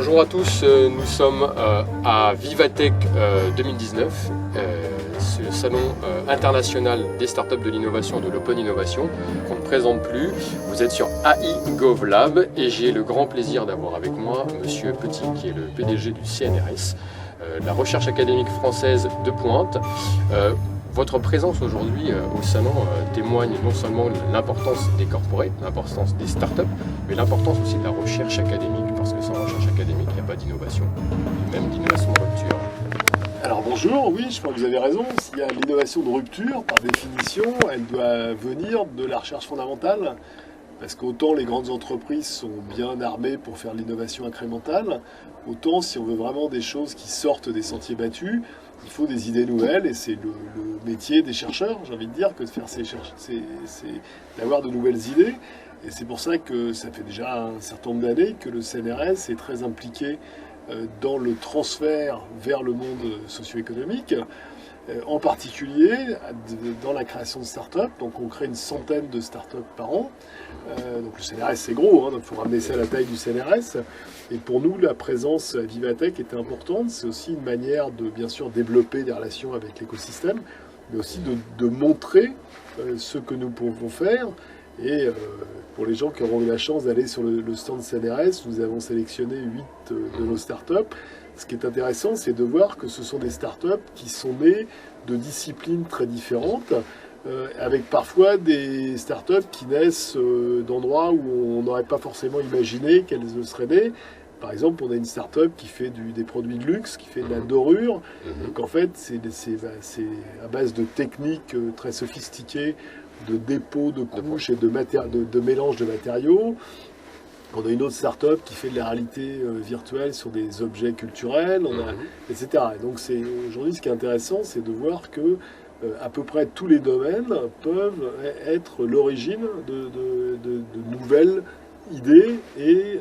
Bonjour à tous, nous sommes à Vivatech 2019, c'est le salon international des startups de l'innovation, de l'open innovation, qu'on ne présente plus. Vous êtes sur AI GovLab et j'ai le grand plaisir d'avoir avec moi Monsieur Petit, qui est le PDG du CNRS, la recherche académique française de pointe. Votre présence aujourd'hui au salon témoigne non seulement de l'importance des corporates, l'importance des startups, mais l'importance aussi de la recherche académique, parce que sans recherche académique, il n'y a pas d'innovation, même d'innovation de rupture. Alors bonjour, oui, je crois que vous avez raison. S'il y a l'innovation de rupture, par définition, elle doit venir de la recherche fondamentale, parce qu'autant les grandes entreprises sont bien armées pour faire l'innovation incrémentale, autant si on veut vraiment des choses qui sortent des sentiers battus, il faut des idées nouvelles, et c'est le métier des chercheurs, j'ai envie de dire, que de faire c'est d'avoir de nouvelles idées. Et c'est pour ça que ça fait déjà un certain nombre d'années que le CNRS est très impliqué dans le transfert vers le monde socio-économique, en particulier dans la création de start-up. Donc on crée une centaine de start-up par an. Donc le CNRS c'est gros, hein, donc il faut ramener ça à la taille du CNRS. Et pour nous, la présence à Vivatech était importante. C'est aussi une manière de bien sûr développer des relations avec l'écosystème, mais aussi de montrer ce que nous pouvons faire. Et pour les gens qui auront eu la chance d'aller sur le stand CNRS, nous avons sélectionné 8 de nos startups. Ce qui est intéressant, c'est de voir que ce sont des startups qui sont nées de disciplines très différentes, avec parfois des startups qui naissent d'endroits où on n'aurait pas forcément imaginé qu'elles seraient nées. Par exemple, on a une start-up qui fait des produits de luxe, qui fait de la dorure. Donc en fait, c'est à base de techniques très sophistiquées, de dépôt de couches et de mélange de matériaux. On a une autre start-up qui fait de la réalité virtuelle sur des objets culturels, etc. Et donc aujourd'hui, ce qui est intéressant, c'est de voir que à peu près tous les domaines peuvent être l'origine de nouvelles idées et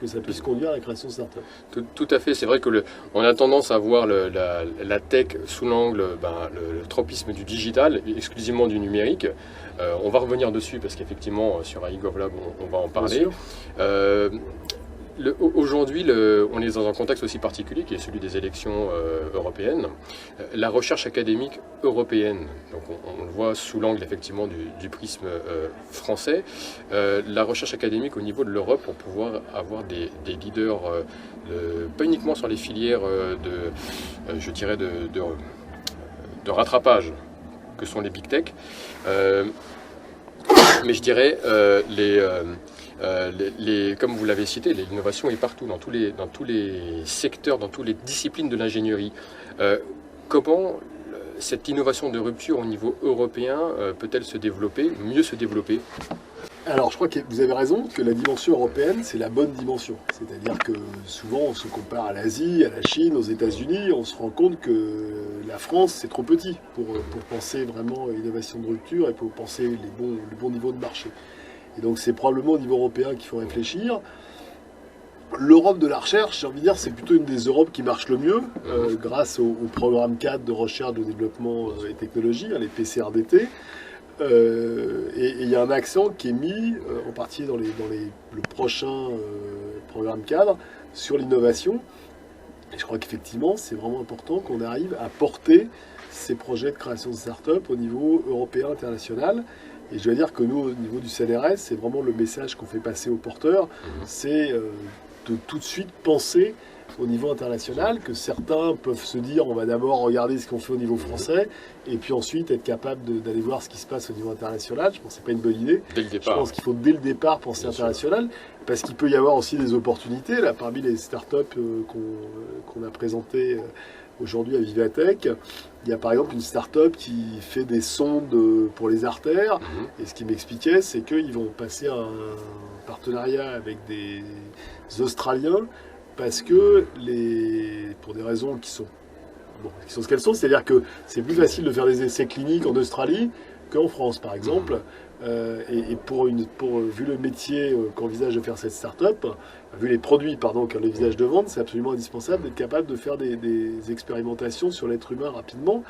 que ça puisse conduire à la création de start-up. Tout à fait, c'est vrai que on a tendance à voir la tech sous l'angle, le tropisme du digital, exclusivement du numérique. On va revenir dessus parce qu'effectivement sur AI GovLab on va en parler. Aujourd'hui, on est dans un contexte aussi particulier qui est celui des élections européennes. La recherche académique européenne, donc on le voit sous l'angle effectivement du prisme français, la recherche académique au niveau de l'Europe pour pouvoir avoir des leaders, pas uniquement sur les filières je dirais de rattrapage que sont les big tech, mais je dirais comme vous l'avez cité, l'innovation est partout, dans tous les secteurs, dans toutes les disciplines de l'ingénierie. Comment cette innovation de rupture au niveau européen peut-elle se développer, mieux se développer ? Alors je crois que vous avez raison, que la dimension européenne, c'est la bonne dimension. C'est-à-dire que souvent on se compare à l'Asie, à la Chine, aux États-Unis, on se rend compte que la France, c'est trop petit pour penser vraiment innovation de rupture et pour penser les bons niveaux de marché. Et donc c'est probablement au niveau européen qu'il faut réfléchir. L'Europe de la recherche, j'ai envie de dire, c'est plutôt une des Europes qui marche le mieux, grâce au programme 4 de recherche, de développement et technologie, les PCRDT. Et il y a un accent qui est mis, en partie dans le prochain programme cadre, sur l'innovation. Et je crois qu'effectivement, c'est vraiment important qu'on arrive à porter ces projets de création de start-up au niveau européen, international. Et je dois dire que nous, au niveau du CNRS, c'est vraiment le message qu'on fait passer aux porteurs, c'est de tout de suite penser au niveau international, que certains peuvent se dire on va d'abord regarder ce qu'on fait au niveau français et puis ensuite être capable d'aller voir ce qui se passe au niveau international. Je pense que c'est pas une bonne idée. Dès le départ. Je pense qu'il faut dès le départ penser international, parce qu'il peut y avoir aussi des opportunités. Là, parmi les startups qu'on a présentées aujourd'hui à Vivatech, il y a par exemple une start-up qui fait des sondes pour les artères. Et ce qui m'expliquait, c'est qu'ils vont passer un partenariat avec des Australiens, parce que pour des raisons qui sont ce qu'elles sont, c'est-à-dire que c'est plus facile de faire des essais cliniques en Australie qu'en France, par exemple. Et vu le métier qu'envisage de faire cette start-up, vu les produits qu'elle envisage de vendre, c'est absolument indispensable d'être capable de faire des expérimentations sur l'être humain rapidement.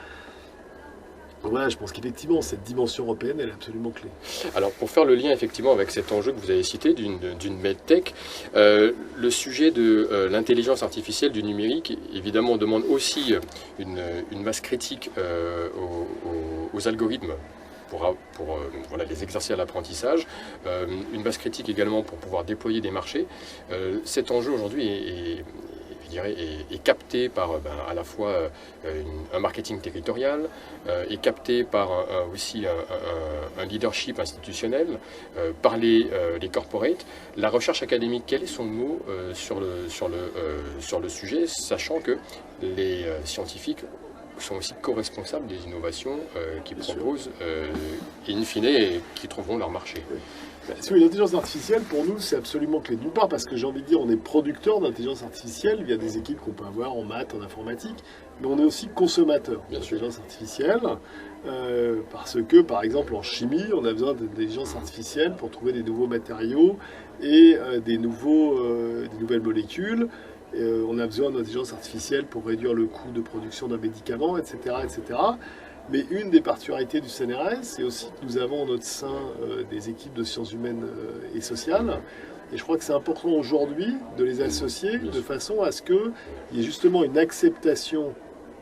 Voilà, je pense qu'effectivement, cette dimension européenne, elle est absolument clé. Alors pour faire le lien effectivement avec cet enjeu que vous avez cité d'une medtech, le sujet de l'intelligence artificielle, du numérique, évidemment, demande aussi une masse critique aux algorithmes pour voilà, les exercer à l'apprentissage, une base critique également pour pouvoir déployer des marchés. Cet enjeu aujourd'hui est capté par à la fois un marketing territorial, est capté par aussi un leadership institutionnel, par les corporates. La recherche académique, quel est son mot sur le sujet, sachant que les scientifiques sont aussi co-responsables des innovations qu'ils proposent et in fine qui trouveront leur marché. L'intelligence artificielle, pour nous, c'est absolument clé. D'une part, parce que j'ai envie de dire, on est producteur d'intelligence artificielle via des équipes qu'on peut avoir en maths, en informatique, mais on est aussi consommateur d'intelligence artificielle, parce que, par exemple, en chimie, on a besoin d'intelligence artificielle pour trouver des nouveaux matériaux et des nouvelles molécules. On a besoin d'intelligence artificielle pour réduire le coût de production d'un médicament, etc., etc. Mais une des particularités du CNRS, c'est aussi que nous avons en notre sein des équipes de sciences humaines et sociales. Et je crois que c'est important aujourd'hui de les associer de façon à ce qu'il y ait justement une acceptation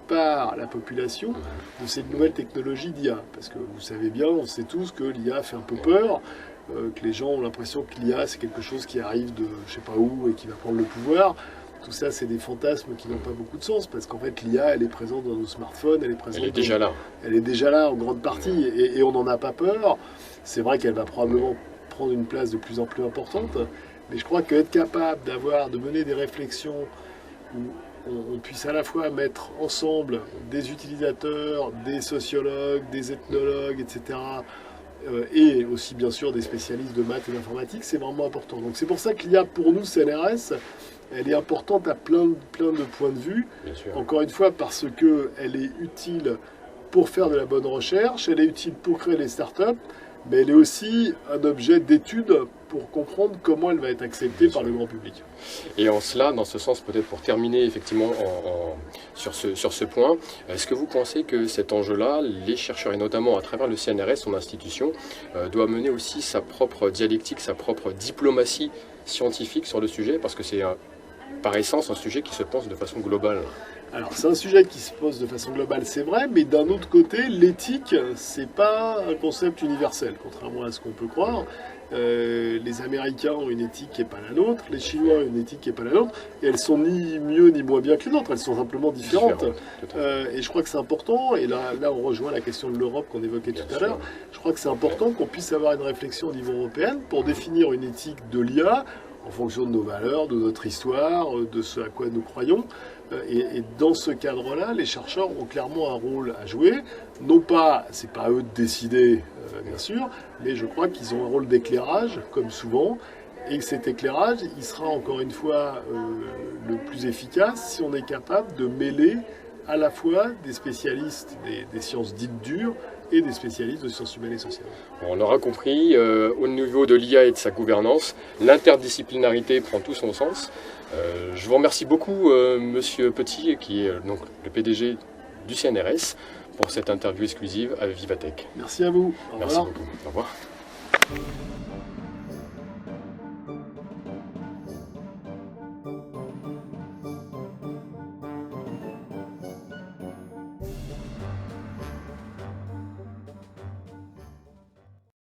par la population de cette nouvelle technologie d'IA. Parce que vous savez bien, on sait tous que l'IA fait un peu peur, que les gens ont l'impression que l'IA c'est quelque chose qui arrive de je sais pas où et qui va prendre le pouvoir. Tout ça, c'est des fantasmes qui n'ont pas beaucoup de sens, parce qu'en fait, l'IA, elle est présente dans nos smartphones, elle est déjà là. Elle est déjà là en grande partie, et on n'en a pas peur. C'est vrai qu'elle va probablement prendre une place de plus en plus importante, mais je crois qu'être capable de mener des réflexions où on puisse à la fois mettre ensemble des utilisateurs, des sociologues, des ethnologues, etc., et aussi bien sûr des spécialistes de maths et d'informatique, c'est vraiment important. Donc c'est pour ça que l'IA, pour nous, CNRS, elle est importante à plein de points de vue. Encore une fois, parce qu'elle est utile pour faire de la bonne recherche, elle est utile pour créer les startups, mais elle est aussi un objet d'étude pour comprendre comment elle va être acceptée par le grand public. Et en cela, dans ce sens, peut-être pour terminer effectivement sur ce point, est-ce que vous pensez que cet enjeu-là, les chercheurs, et notamment à travers le CNRS, son institution, doit mener aussi sa propre dialectique, sa propre diplomatie scientifique sur le sujet, parce que c'est par essence un sujet qui se pense de façon globale? Alors c'est un sujet qui se pose de façon globale, c'est vrai, mais d'un autre côté, l'éthique, c'est pas un concept universel, contrairement à ce qu'on peut croire. Les Américains ont une éthique qui n'est pas la nôtre, les Chinois ont une éthique qui n'est pas la nôtre, et elles sont ni mieux ni moins bien que les nôtres, elles sont simplement différentes. Et je crois que c'est important, et là on rejoint la question de l'Europe qu'on évoquait tout à l'heure, je crois que c'est important qu'on puisse avoir une réflexion au niveau européen pour définir une éthique de l'IA en fonction de nos valeurs, de notre histoire, de ce à quoi nous croyons. Et dans ce cadre-là, les chercheurs ont clairement un rôle à jouer. Non pas, c'est pas à eux de décider, bien sûr, mais je crois qu'ils ont un rôle d'éclairage, comme souvent. Et que cet éclairage, il sera encore une fois le plus efficace si on est capable de mêler à la fois des spécialistes des sciences dites dures et des spécialistes de sciences humaines et sociales. On aura compris, au niveau de l'IA et de sa gouvernance, l'interdisciplinarité prend tout son sens. Je vous remercie beaucoup, Monsieur Petit, qui est donc le PDG du CNRS, pour cette interview exclusive à Vivatech. Merci à vous. Merci beaucoup. Au revoir.